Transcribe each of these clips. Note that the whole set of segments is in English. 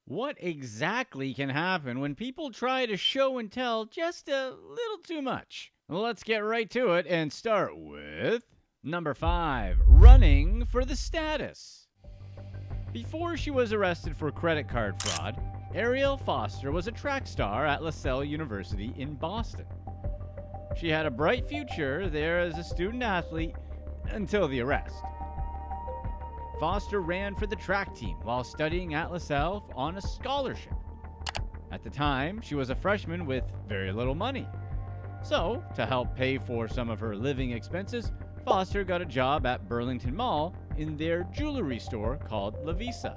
What exactly can happen when people try to show and tell just a little too much? Let's get right to it and start with number 5, running for the status. Before she was arrested for credit card fraud, Ariel Foster was a track star at Lasell University in Boston. She had a bright future there as a student athlete until the arrest. Foster ran for the track team while studying at Lasell on a scholarship. At the time, she was a freshman with very little money. So, to help pay for some of her living expenses, Foster got a job at Burlington Mall in their jewelry store called Lovisa.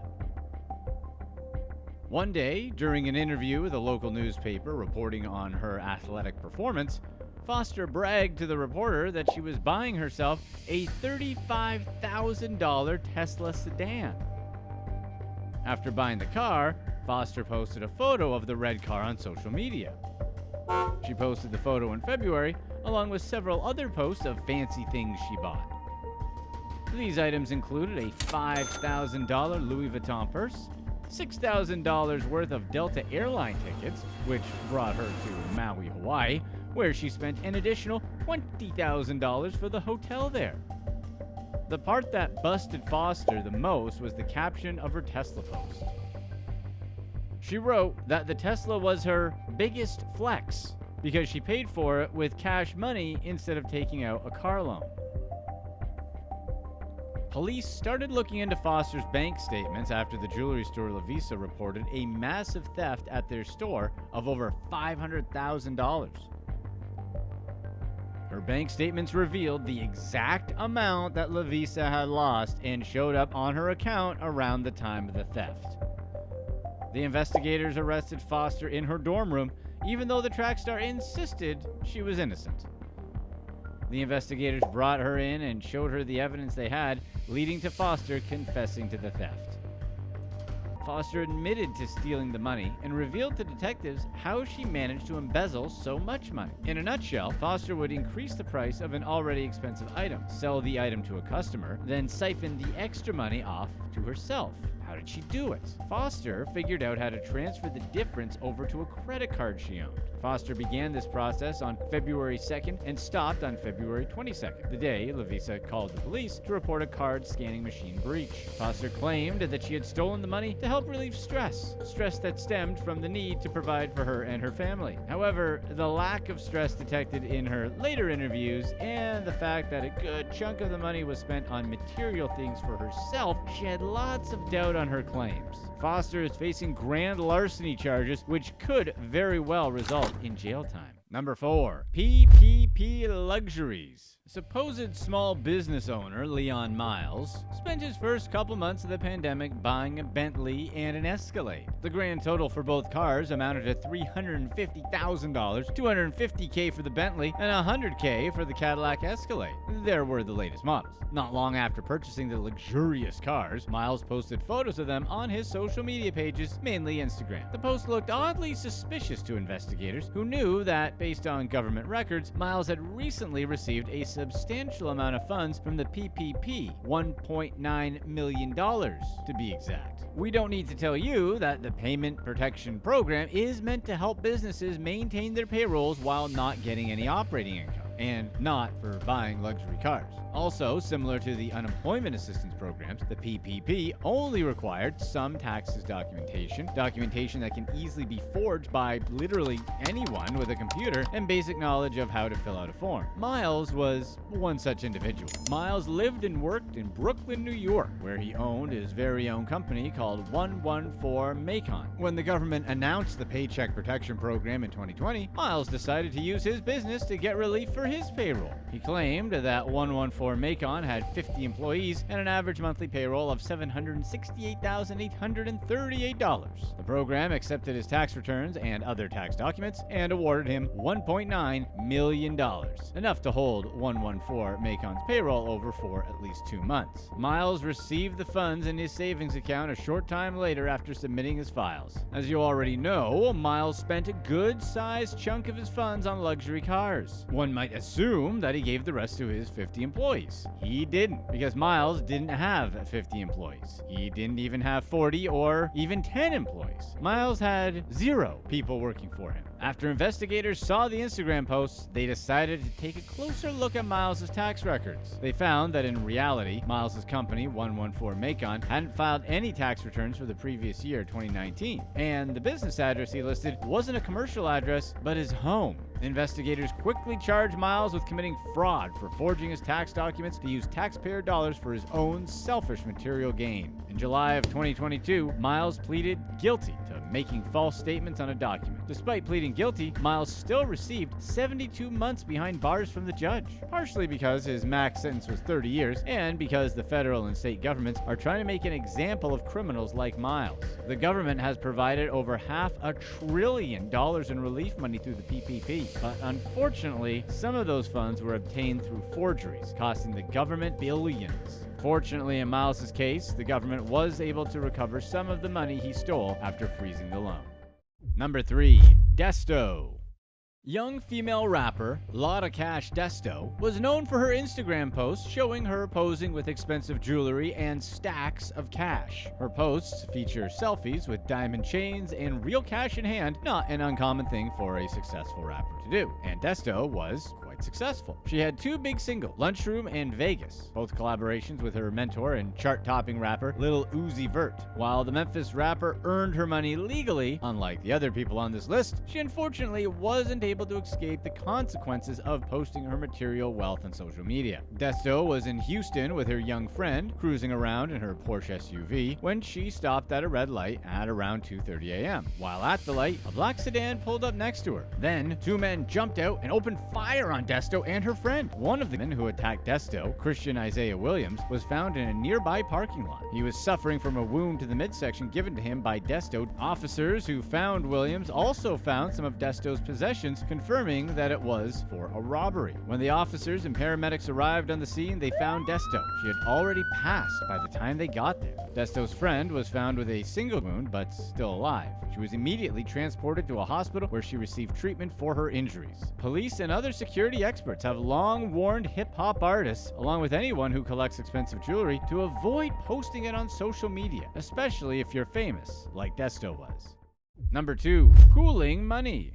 One day, during an interview with a local newspaper reporting on her athletic performance, Foster bragged to the reporter that she was buying herself a $35,000 Tesla sedan. After buying the car, Foster posted a photo of the red car on social media. She posted the photo in February, along with several other posts of fancy things she bought. These items included a $5,000 Louis Vuitton purse, $6,000 worth of Delta airline tickets, which brought her to Maui, Hawaii, where she spent an additional $20,000 for the hotel there. The part that busted Foster the most was the caption of her Tesla post. She wrote that the Tesla was her biggest flex because she paid for it with cash money instead of taking out a car loan. Police started looking into Foster's bank statements after the jewelry store Lovisa reported a massive theft at their store of over $500,000. Her bank statements revealed the exact amount that Lovisa had lost and showed up on her account around the time of the theft. The investigators arrested Foster in her dorm room, even though the track star insisted she was innocent. The investigators brought her in and showed her the evidence they had, leading to Foster confessing to the theft. Foster admitted to stealing the money and revealed to detectives how she managed to embezzle so much money. In a nutshell, Foster would increase the price of an already expensive item, sell the item to a customer, then siphon the extra money off to herself. How did she do it? Foster figured out how to transfer the difference over to a credit card she owned. Foster began this process on February 2nd and stopped on February 22nd, the day Lovisa called the police to report a card scanning machine breach. Foster claimed that she had stolen the money to help relieve stress that stemmed from the need to provide for her and her family. However, the lack of stress detected in her later interviews and the fact that a good chunk of the money was spent on material things for herself shed lots of doubt on her claims. Foster is facing grand larceny charges, which could very well result in jail time. Number 4, PPP Luxuries. Supposed small business owner Leon Miles spent his first couple months of the pandemic buying a Bentley and an Escalade. The grand total for both cars amounted to $350,000, $250K for the Bentley, and $100K for the Cadillac Escalade. There were the latest models. Not long after purchasing the luxurious cars, Miles posted photos of them on his social media pages, mainly Instagram. The post looked oddly suspicious to investigators, who knew that, based on government records, Miles had recently received a substantial amount of funds from the PPP, $1.9 million to be exact. We don't need to tell you that the Payment Protection Program is meant to help businesses maintain their payrolls while not getting any operating income, and not for buying luxury cars. Also, similar to the unemployment assistance programs, the PPP only required some taxes documentation that can easily be forged by literally anyone with a computer, and basic knowledge of how to fill out a form. Miles was one such individual. Miles lived and worked in Brooklyn, New York, where he owned his very own company called 114 Macon. When the government announced the Paycheck Protection Program in 2020, Miles decided to use his business to get relief for his payroll. He claimed that 114 Macon had 50 employees and an average monthly payroll of $768,838. The program accepted his tax returns and other tax documents and awarded him $1.9 million, enough to hold 114 Macon's payroll over for at least 2 months. Miles received the funds in his savings account a short time later after submitting his files. As you already know, Miles spent a good-sized chunk of his funds on luxury cars. One might assumed that he gave the rest to his 50 employees. He didn't, because Miles didn't have 50 employees. He didn't even have 40 or even 10 employees. Miles had 0 people working for him. After investigators saw the Instagram posts, they decided to take a closer look at Miles' tax records. They found that in reality, Miles' company, 114 Macon, hadn't filed any tax returns for the previous year, 2019. And the business address he listed wasn't a commercial address, but his home. Investigators quickly charged Miles with committing fraud for forging his tax documents to use taxpayer dollars for his own selfish material gain. In July of 2022, Miles pleaded guilty to making false statements on a document. Despite pleading guilty, Miles still received 72 months behind bars from the judge, partially because his max sentence was 30 years and because the federal and state governments are trying to make an example of criminals like Miles. The government has provided over $500 billion in relief money through the PPP, but unfortunately, some of those funds were obtained through forgeries, costing the government billions. Fortunately, in Miles' case, the government was able to recover some of the money he stole after freezing the loan. Number 3. Desto. Young female rapper Lotta Cash Desto was known for her Instagram posts showing her posing with expensive jewelry and stacks of cash. Her posts feature selfies with diamond chains and real cash in hand, not an uncommon thing for a successful rapper to do. And Desto was quite successful. She had 2 big singles, Lunchroom and Vegas, both collaborations with her mentor and chart-topping rapper Lil Uzi Vert. While the Memphis rapper earned her money legally, unlike the other people on this list, she unfortunately wasn't able to escape the consequences of posting her material wealth on social media. Desto was in Houston with her young friend, cruising around in her Porsche SUV, when she stopped at a red light at around 2:30 a.m. While at the light, a black sedan pulled up next to her. Then, 2 men jumped out and opened fire on Desto and her friend. One of the men who attacked Desto, Christian Isaiah Williams, was found in a nearby parking lot. He was suffering from a wound to the midsection given to him by Desto. Officers who found Williams also found some of Desto's possessions, confirming that it was for a robbery. When the officers and paramedics arrived on the scene, they found Desto. She had already passed by the time they got there. Desto's friend was found with a single wound, but still alive. She was immediately transported to a hospital where she received treatment for her injuries. Police and other security experts have long warned hip-hop artists, along with anyone who collects expensive jewelry, to avoid posting it on social media, especially if you're famous, like Desto was. Number 2. Pooling money.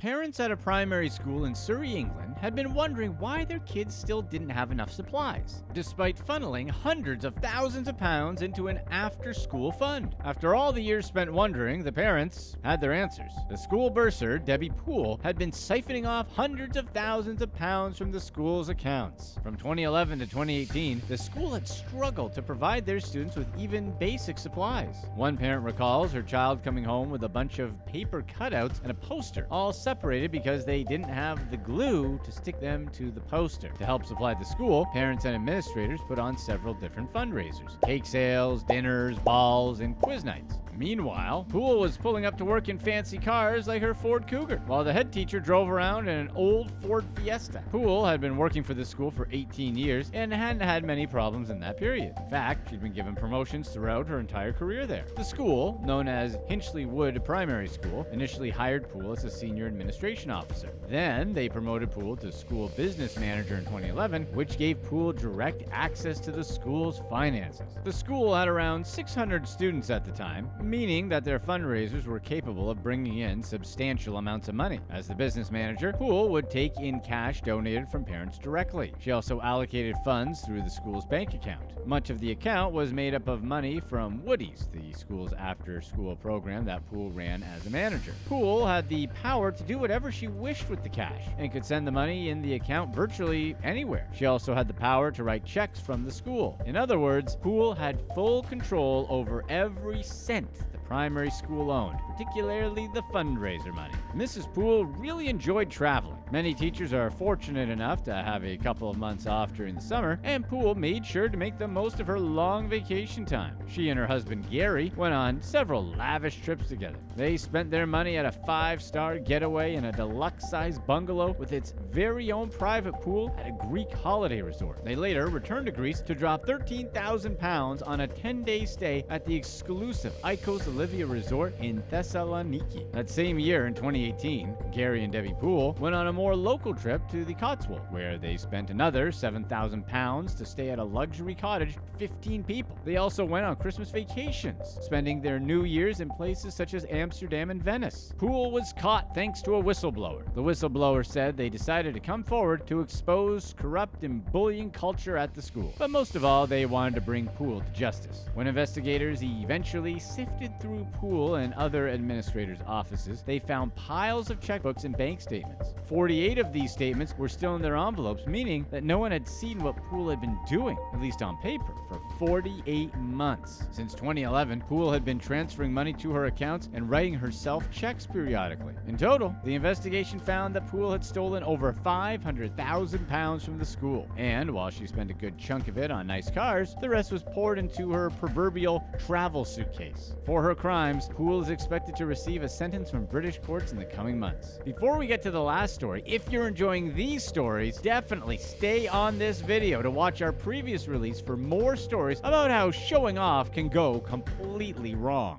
Parents at a primary school in Surrey, England, had been wondering why their kids still didn't have enough supplies, despite funneling hundreds of thousands of pounds into an after-school fund. After all the years spent wondering, the parents had their answers. The school bursar, Debbie Poole, had been siphoning off hundreds of thousands of pounds from the school's accounts. From 2011 to 2018, the school had struggled to provide their students with even basic supplies. One parent recalls her child coming home with a bunch of paper cutouts and a poster, all separated because they didn't have the glue to stick them to the poster. To help supply the school, parents and administrators put on several different fundraisers: cake sales, dinners, balls, and quiz nights. Meanwhile, Poole was pulling up to work in fancy cars like her Ford Cougar, while the head teacher drove around in an old Ford Fiesta. Poole had been working for the school for 18 years and hadn't had many problems in that period. In fact, she'd been given promotions throughout her entire career there. The school, known as Hinchley Wood Primary School, initially hired Poole as a senior administration officer. Then they promoted Poole to school business manager in 2011, which gave Poole direct access to the school's finances. The school had around 600 students at the time, meaning that their fundraisers were capable of bringing in substantial amounts of money. As the business manager, Poole would take in cash donated from parents directly. She also allocated funds through the school's bank account. Much of the account was made up of money from Woody's, the school's after-school program that Poole ran as a manager. Poole had the power to do whatever she wished with the cash and could send the money in the account virtually anywhere. She also had the power to write checks from the school. In other words, Poole had full control over every cent the primary school owned, particularly the fundraiser money. Mrs. Poole really enjoyed traveling. Many teachers are fortunate enough to have a couple of months off during the summer, and Poole made sure to make the most of her long vacation time. She and her husband Gary went on several lavish trips together. They spent their money at a 5-star getaway in a deluxe-sized bungalow with its very own private pool at a Greek holiday resort. They later returned to Greece to drop £13,000 on a 10-day stay at the exclusive Icos Olivia Resort in Thessaloniki. That same year, in 2018, Gary and Debbie Poole went on a more local trip to the Cotswold, where they spent another £7,000 to stay at a luxury cottage for 15 people. They also went on Christmas vacations, spending their New Year's in places such as Amsterdam and Venice. Poole was caught thanks to a whistleblower. The whistleblower said they decided to come forward to expose corrupt and bullying culture at the school. But most of all, they wanted to bring Poole to justice. When investigators eventually sifted through Poole and other administrators' offices, they found piles of checkbooks and bank statements. 48 of these statements were still in their envelopes, meaning that no one had seen what Poole had been doing, at least on paper, for 48 months. Since 2011, Poole had been transferring money to her accounts and writing herself checks periodically. In total, the investigation found that Poole had stolen over £500,000 from the school. And while she spent a good chunk of it on nice cars, the rest was poured into her proverbial travel suitcase. For her crimes, Poole is expected to receive a sentence from British courts in the coming months. Before we get to the last story, if you're enjoying these stories, definitely stay on this video to watch our previous release for more stories about how showing off can go completely wrong.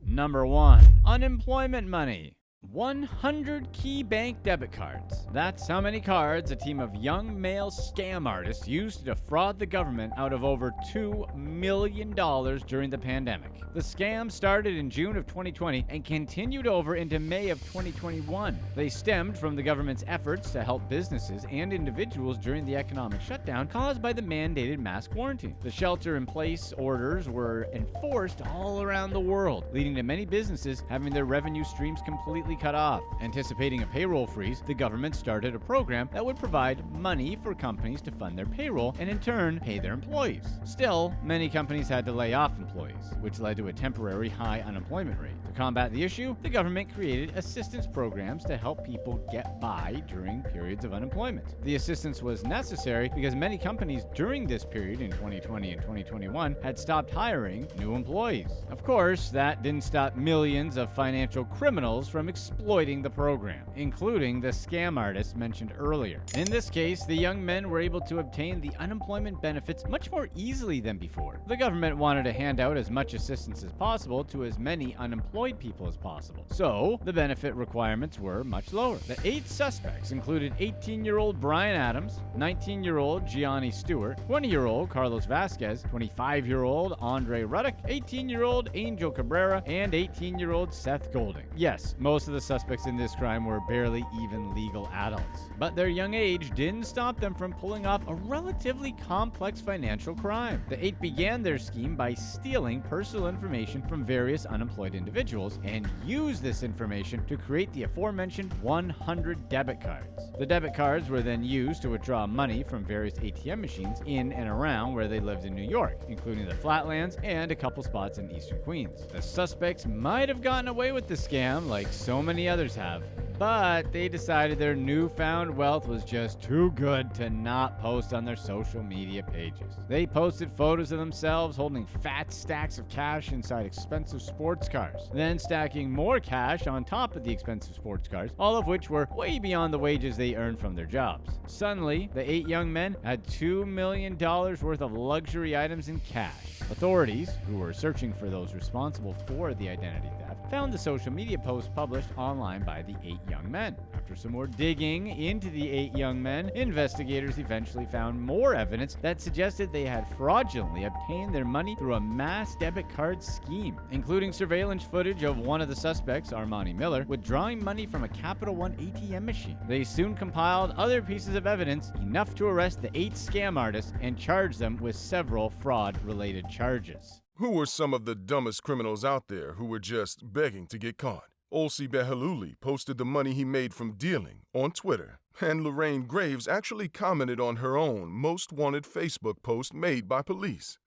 Number 1. Unemployment money. 100 key bank debit cards. That's how many cards a team of young male scam artists used to defraud the government out of over $2 million during the pandemic. The scam started in June of 2020 and continued over into May of 2021. They stemmed from the government's efforts to help businesses and individuals during the economic shutdown caused by the mandated mass quarantine. The shelter-in-place orders were enforced all around the world, leading to many businesses having their revenue streams completely cut off. Anticipating a payroll freeze, the government started a program that would provide money for companies to fund their payroll and in turn pay their employees. Still, many companies had to lay off employees, which led to a temporary high unemployment rate. To combat the issue, the government created assistance programs to help people get by during periods of unemployment. The assistance was necessary because many companies during this period in 2020 and 2021 had stopped hiring new employees. Of course, that didn't stop millions of financial criminals from exploiting the program, including the scam artists mentioned earlier. In this case, the young men were able to obtain the unemployment benefits much more easily than before. The government wanted to hand out as much assistance as possible to as many unemployed people as possible, so the benefit requirements were much lower. The 8 suspects included 18-year-old Brian Adams, 19-year-old Gianni Stewart, 20-year-old Carlos Vasquez, 25-year-old Andre Ruddock, 18-year-old Angel Cabrera, and 18-year-old Seth Golding. Yes, most of the suspects in this crime were barely even legal adults, but their young age didn't stop them from pulling off a relatively complex financial crime. The 8 began their scheme by stealing personal information from various unemployed individuals and used this information to create the aforementioned 100 debit cards. The debit cards were then used to withdraw money from various ATM machines in and around where they lived in New York, including the Flatlands and a couple spots in Eastern Queens. The suspects might have gotten away with the scam like so many others have, but they decided their newfound wealth was just too good to not post on their social media pages. They posted photos of themselves holding fat stacks of cash inside expensive sports cars, then stacking more cash on top of the expensive sports cars, all of which were way beyond the wages they earned from their jobs. Suddenly, the 8 young men had $2 million worth of luxury items in cash. Authorities, who were searching for those responsible for the identity theft, found the social media posts published online by the 8 young men. After some more digging into the 8 young men, investigators eventually found more evidence that suggested they had fraudulently obtained their money through a mass debit card scheme, including surveillance footage of one of the suspects, Armani Miller, withdrawing money from a Capital One ATM machine. They soon compiled other pieces of evidence, enough to arrest the 8 scam artists and charge them with several fraud-related charges. Who were some of the dumbest criminals out there who were just begging to get caught? Olsi Behaluli posted the money he made from dealing on Twitter, and Lorraine Graves actually commented on her own most wanted Facebook post made by police.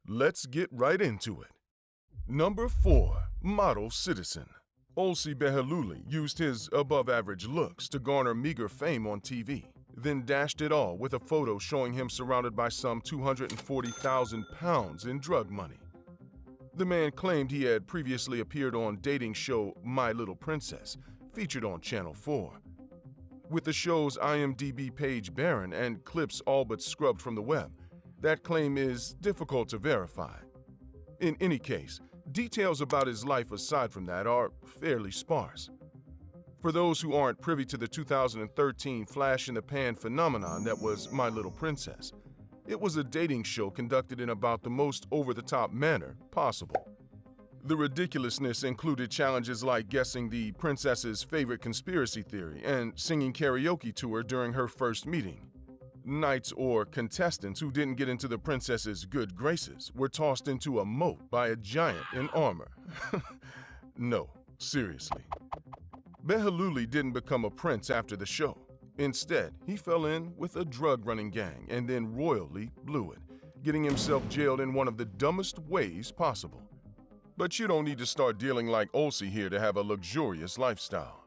Let's get right into it. Number 4. Model Citizen. Olsi Behaluli used his above-average looks to garner meager fame on TV, then dashed it all with a photo showing him surrounded by some 240,000 pounds in drug money. The man claimed he had previously appeared on dating show My Little Princess, featured on Channel 4. With the show's IMDb page barren and clips all but scrubbed from the web, that claim is difficult to verify. In any case, Details about his life aside from that are fairly sparse. For those who aren't privy to the 2013 flash-in-the-pan phenomenon that was My Little Princess, it was a dating show conducted in about the most over-the-top manner possible. The ridiculousness included challenges like guessing the princess's favorite conspiracy theory and singing karaoke to her during her first meeting. Knights or contestants who didn't get into the princess's good graces were tossed into a moat by a giant in armor. No, seriously. Behluli didn't become a prince after the show. Instead, he fell in with a drug-running gang and then royally blew it, getting himself jailed in one of the dumbest ways possible. But you don't need to start dealing like Olsey here to have a luxurious lifestyle.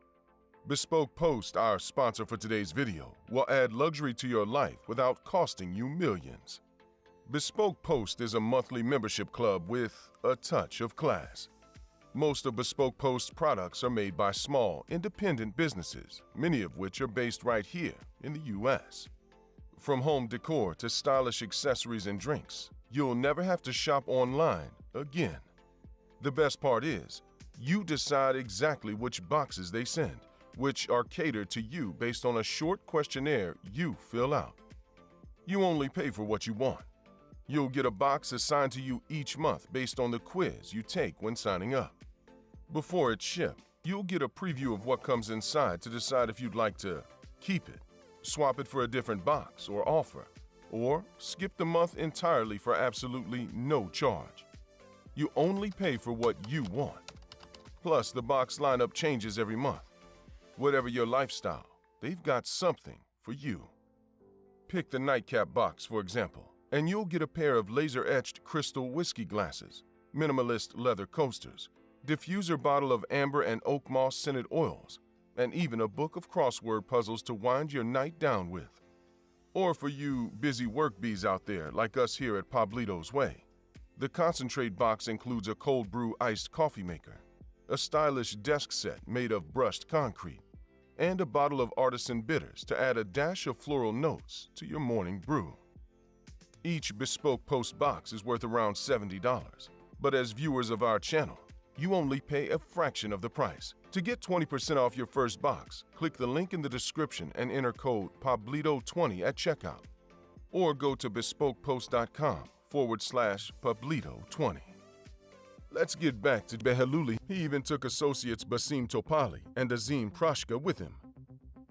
Bespoke Post, our sponsor for today's video, will add luxury to your life without costing you millions. Bespoke Post is a monthly membership club with a touch of class. Most of Bespoke Post's products are made by small, independent businesses, many of which are based right here in the U.S. From home decor to stylish accessories and drinks, you'll never have to shop online again. The best part is, you decide exactly which boxes they send, which are catered to you based on a short questionnaire you fill out. You only pay for what you want. You'll get a box assigned to you each month based on the quiz you take when signing up. Before it's shipped, you'll get a preview of what comes inside to decide if you'd like to keep it, swap it for a different box or offer, or skip the month entirely for absolutely no charge. You only pay for what you want. Plus, the box lineup changes every month. Whatever your lifestyle, they've got something for you. Pick the nightcap box, for example, and you'll get a pair of laser-etched crystal whiskey glasses, minimalist leather coasters, diffuser bottle of amber and oak moss scented oils, and even a book of crossword puzzles to wind your night down with. Or for you busy work bees out there like us here at Pablito's Way, the concentrate box includes a cold brew iced coffee maker, a stylish desk set made of brushed concrete, and a bottle of artisan bitters to add a dash of floral notes to your morning brew. Each Bespoke Post box is worth around $70, but as viewers of our channel, you only pay a fraction of the price. To get 20% off your first box, click the link in the description and enter code PABLITO20 at checkout, or go to bespokepost.com/Pablito20. Let's get back to Behluli. He even took associates Basim Topali and Azim Prashka with him.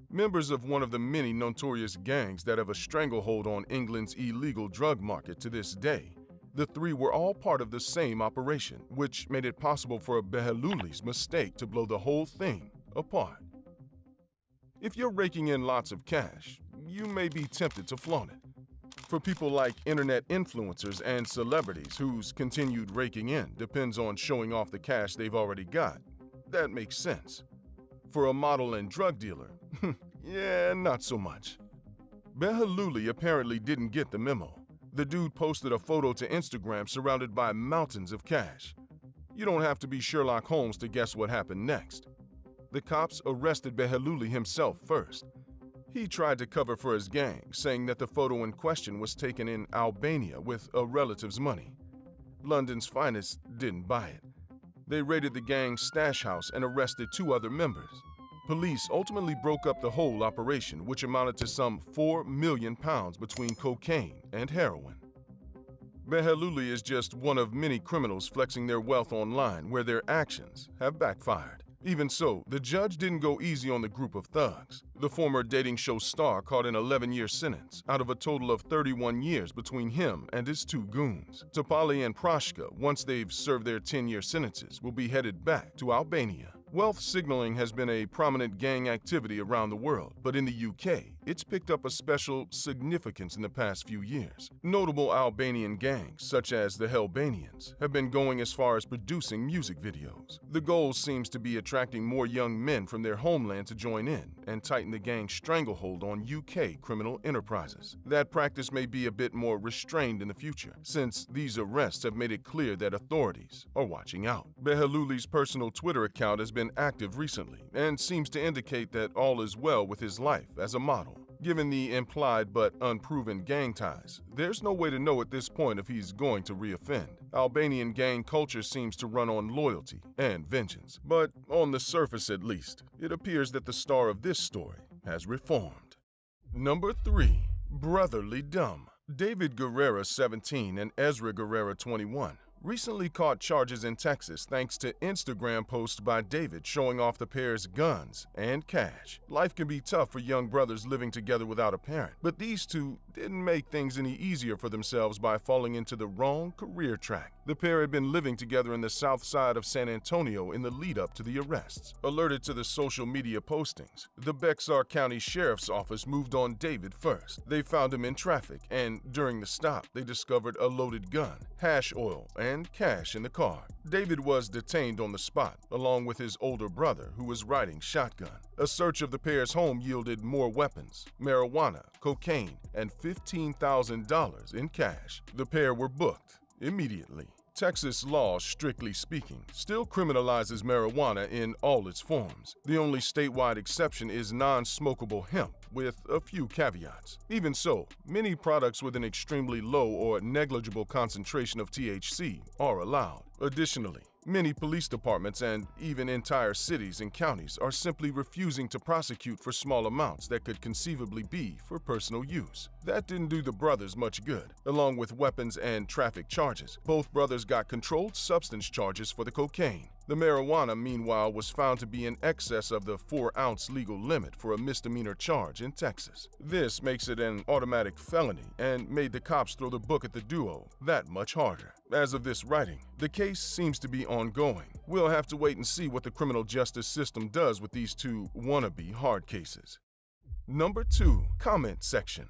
Members of one of the many notorious gangs that have a stranglehold on England's illegal drug market to this day, the three were all part of the same operation, which made it possible for Behluli's mistake to blow the whole thing apart. If you're raking in lots of cash, you may be tempted to flaunt it. For people like internet influencers and celebrities whose continued raking in depends on showing off the cash they've already got, that makes sense. For a model and drug dealer, yeah, not so much. Behluli apparently didn't get the memo. The dude posted a photo to Instagram surrounded by mountains of cash. You don't have to be Sherlock Holmes to guess what happened next. The cops arrested Behluli himself first. He tried to cover for his gang, saying that the photo in question was taken in Albania with a relative's money. London's finest didn't buy it. They raided the gang's stash house and arrested 2 other members. Police ultimately broke up the whole operation, which amounted to some £4 million between cocaine and heroin. Behluli is just one of many criminals flexing their wealth online where their actions have backfired. Even so, the judge didn't go easy on the group of thugs. The former dating show star caught an 11-year sentence out of a total of 31 years between him and his 2 goons. Topali and Prashka, once they've served their 10-year sentences, will be headed back to Albania. Wealth signaling has been a prominent gang activity around the world, but in the UK, it's picked up a special significance in the past few years. Notable Albanian gangs, such as the Hellbanians, have been going as far as producing music videos. The goal seems to be attracting more young men from their homeland to join in and tighten the gang's stranglehold on UK criminal enterprises. That practice may be a bit more restrained in the future, since these arrests have made it clear that authorities are watching out. Behluli's personal Twitter account has been active recently and seems to indicate that all is well with his life as a model. Given the implied but unproven gang ties, there's no way to know at this point if he's going to reoffend. Albanian gang culture seems to run on loyalty and vengeance, but on the surface at least, it appears that the star of this story has reformed. Number 3. Brotherly Dumb. David Guerrera, 17, and Ezra Guerrera, 21, recently caught charges in Texas thanks to Instagram posts by David showing off the pair's guns and cash. Life can be tough for young brothers living together without a parent, but these two didn't make things any easier for themselves by falling into the wrong career track. The pair had been living together in the south side of San Antonio in the lead-up to the arrests. Alerted to the social media postings, the Bexar County Sheriff's Office moved on David first. They found him in traffic, and during the stop, they discovered a loaded gun, hash oil, and cash in the car. David was detained on the spot, along with his older brother, who was riding shotgun. A search of the pair's home yielded more weapons, marijuana, cocaine, and $15,000 in cash. The pair were booked immediately. Texas law, strictly speaking, still criminalizes marijuana in all its forms. The only statewide exception is non-smokable hemp, with a few caveats. Even so, many products with an extremely low or negligible concentration of THC are allowed. Additionally, many police departments and even entire cities and counties are simply refusing to prosecute for small amounts that could conceivably be for personal use. That didn't do the brothers much good. Along with weapons and traffic charges, both brothers got controlled substance charges for the cocaine. The marijuana, meanwhile, was found to be in excess of the 4-ounce legal limit for a misdemeanor charge in Texas. This makes it an automatic felony and made the cops throw the book at the duo that much harder. As of this writing, the case seems to be ongoing. We'll have to wait and see what the criminal justice system does with these two wannabe hard cases. Number 2. Comment section.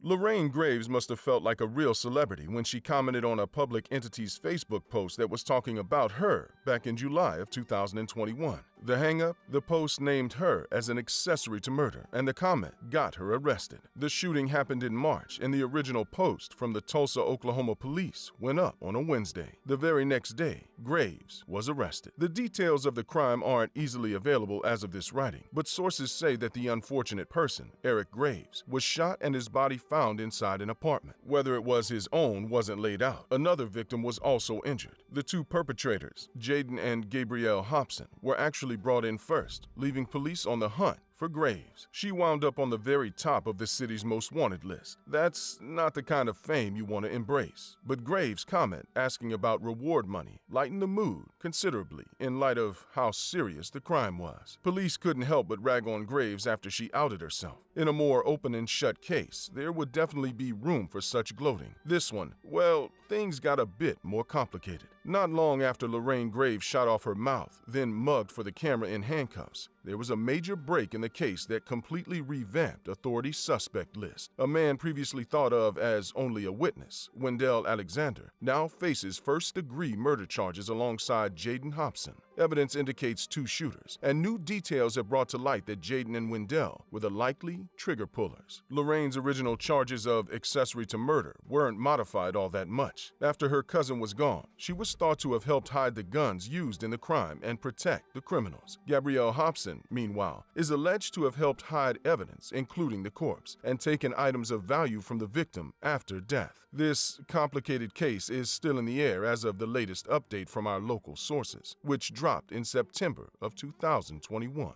Lorraine Graves must have felt like a real celebrity when she commented on a public entity's Facebook post that was talking about her back in July of 2021. The hang-up? The post named her as an accessory to murder, and the comment got her arrested. The shooting happened in March, and the original post from the Tulsa, Oklahoma police went up on a Wednesday. The very next day, Graves was arrested. The details of the crime aren't easily available as of this writing, but sources say that the unfortunate person, Eric Graves, was shot and his body found inside an apartment. Whether it was his own wasn't laid out. Another victim was also injured. The two perpetrators, Jaden and Gabrielle Hobson, were actually brought in first, leaving police on the hunt for Graves. She wound up on the very top of the city's most wanted list. That's not the kind of fame you want to embrace. But Graves' comment asking about reward money lightened the mood considerably in light of how serious the crime was. Police couldn't help but rag on Graves after she outed herself. In a more open and shut case, there would definitely be room for such gloating. This one, well, things got a bit more complicated. Not long after Lorraine Graves shot off her mouth, then mugged for the camera in handcuffs, there was a major break in the case that completely revamped authorities' suspect list. A man previously thought of as only a witness, Wendell Alexander, now faces first-degree murder charges alongside Jaden Hobson. Evidence indicates two shooters, and new details have brought to light that Jaden and Wendell were the likely trigger pullers. Lorraine's original charges of accessory to murder weren't modified all that much. After her cousin was gone, she was thought to have helped hide the guns used in the crime and protect the criminals. Gabrielle Hobson, meanwhile, is alleged to have helped hide evidence, including the corpse, and taken items of value from the victim after death. This complicated case is still in the air as of the latest update from our local sources, which dropped in September of 2021.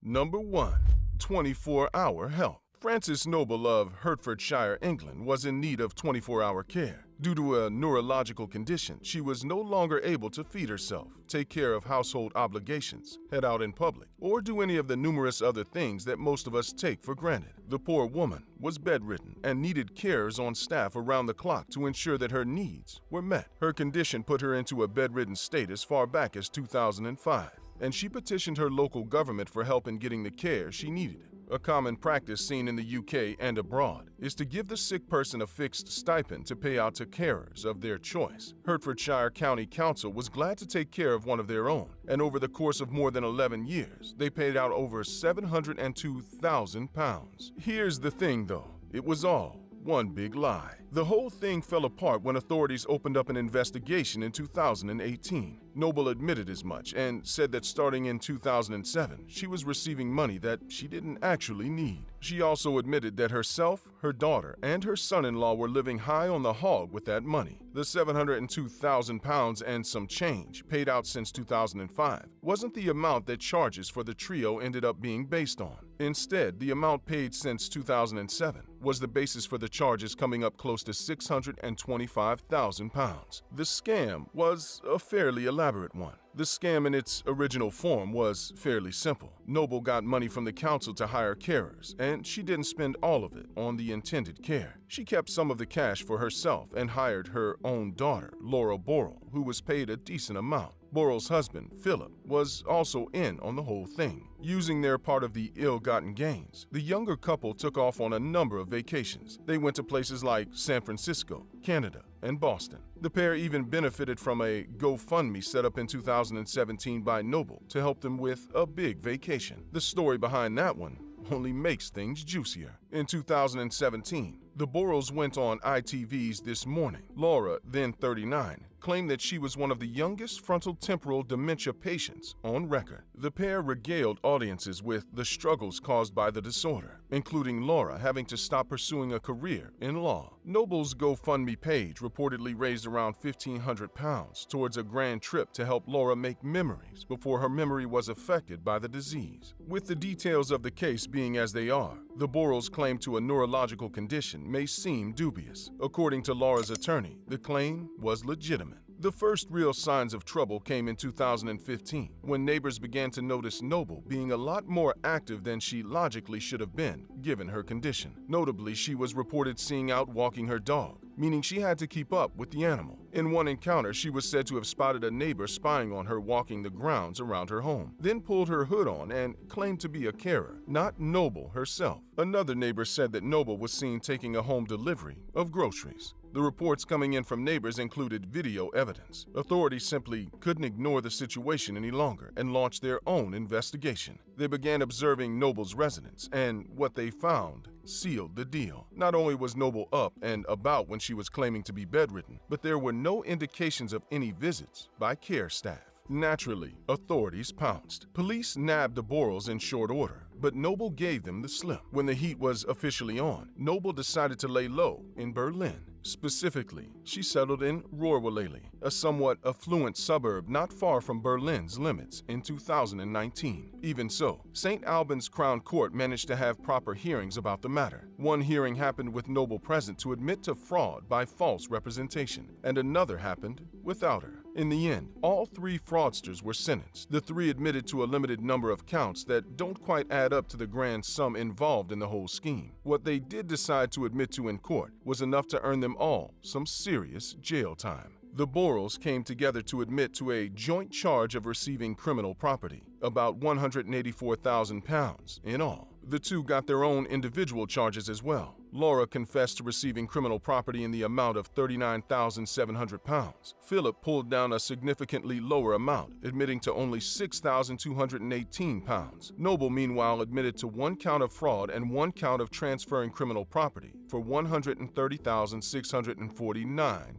Number 1. 24-hour help. Frances Noble of Hertfordshire, England, was in need of 24-hour care. Due to a neurological condition, she was no longer able to feed herself, take care of household obligations, head out in public, or do any of the numerous other things that most of us take for granted. The poor woman was bedridden and needed carers on staff around the clock to ensure that her needs were met. Her condition put her into a bedridden state as far back as 2005, and she petitioned her local government for help in getting the care she needed. A common practice seen in the UK and abroad is to give the sick person a fixed stipend to pay out to carers of their choice. Hertfordshire County Council was glad to take care of one of their own, and over the course of more than 11 years, they paid out over £702,000. Here's the thing though, it was all one big lie. The whole thing fell apart when authorities opened up an investigation in 2018. Noble admitted as much and said that starting in 2007, she was receiving money that she didn't actually need. She also admitted that herself, her daughter, and her son-in-law were living high on the hog with that money. The £702,000 and some change, paid out since 2005, wasn't the amount that charges for the trio ended up being based on. Instead, the amount paid since 2007 was the basis for the charges, coming up close to £625,000. The scam was a fairly elaborate one. The scam in its original form was fairly simple. Noble got money from the council to hire carers, and she didn't spend all of it on the intended care. She kept some of the cash for herself and hired her own daughter, Laura Borrell, who was paid a decent amount. Borrell's husband, Philip, was also in on the whole thing. Using their part of the ill-gotten gains, the younger couple took off on a number of vacations. They went to places like San Francisco, Canada, and Boston. The pair even benefited from a GoFundMe set up in 2017 by Noble to help them with a big vacation. The story behind that one only makes things juicier. In 2017, the Borrells went on ITV's This Morning. Laura, then 39, claimed that she was one of the youngest frontal temporal dementia patients on record. The pair regaled audiences with the struggles caused by the disorder, including Laura having to stop pursuing a career in law. Noble's GoFundMe page reportedly raised around £1,500 towards a grand trip to help Laura make memories before her memory was affected by the disease. With the details of the case being as they are, the Borrells' claim to a neurological condition may seem dubious. According to Laura's attorney, the claim was legitimate. The first real signs of trouble came in 2015, when neighbors began to notice Noble being a lot more active than she logically should have been, given her condition. Notably, she was reported seeing out walking her dog, meaning she had to keep up with the animal. In one encounter, she was said to have spotted a neighbor spying on her walking the grounds around her home, then pulled her hood on and claimed to be a carer, not Noble herself. Another neighbor said that Noble was seen taking a home delivery of groceries. The reports coming in from neighbors included video evidence. Authorities simply couldn't ignore the situation any longer and launched their own investigation. They began observing Noble's residence, and what they found sealed the deal. Not only was Noble up and about when she was claiming to be bedridden, but there were no indications of any visits by care staff. Naturally, authorities pounced. Police nabbed the Borrells in short order, but Noble gave them the slip. When the heat was officially on, Noble decided to lay low in Berlin. Specifically, she settled in Rohrwalele, a somewhat affluent suburb not far from Berlin's limits, in 2019. Even so, St. Albans Crown Court managed to have proper hearings about the matter. One hearing happened with Noble present to admit to fraud by false representation, and another happened without her. In the end, all three fraudsters were sentenced. The three admitted to a limited number of counts that don't quite add up to the grand sum involved in the whole scheme. What they did decide to admit to in court was enough to earn them all some serious jail time. The Borrells came together to admit to a joint charge of receiving criminal property, about £184,000 in all. The two got their own individual charges as well. Laura confessed to receiving criminal property in the amount of £39,700. Philip pulled down a significantly lower amount, admitting to only £6,218. Noble, meanwhile, admitted to one count of fraud and one count of transferring criminal property for £130,649.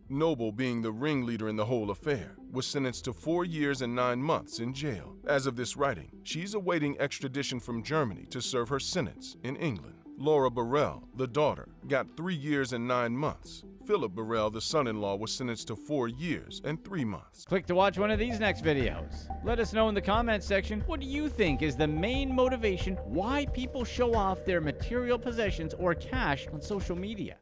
Noble, being the ringleader in the whole affair, was sentenced to 4 years and 9 months in jail. As of this writing, she's awaiting extradition from Germany to serve her sentence in England. Laura Burrell, the daughter, got 3 years and 9 months. Philip Burrell, the son-in-law, was sentenced to 4 years and 3 months. Click to watch one of these next videos. Let us know in the comments section, what do you think is the main motivation why people show off their material possessions or cash on social media?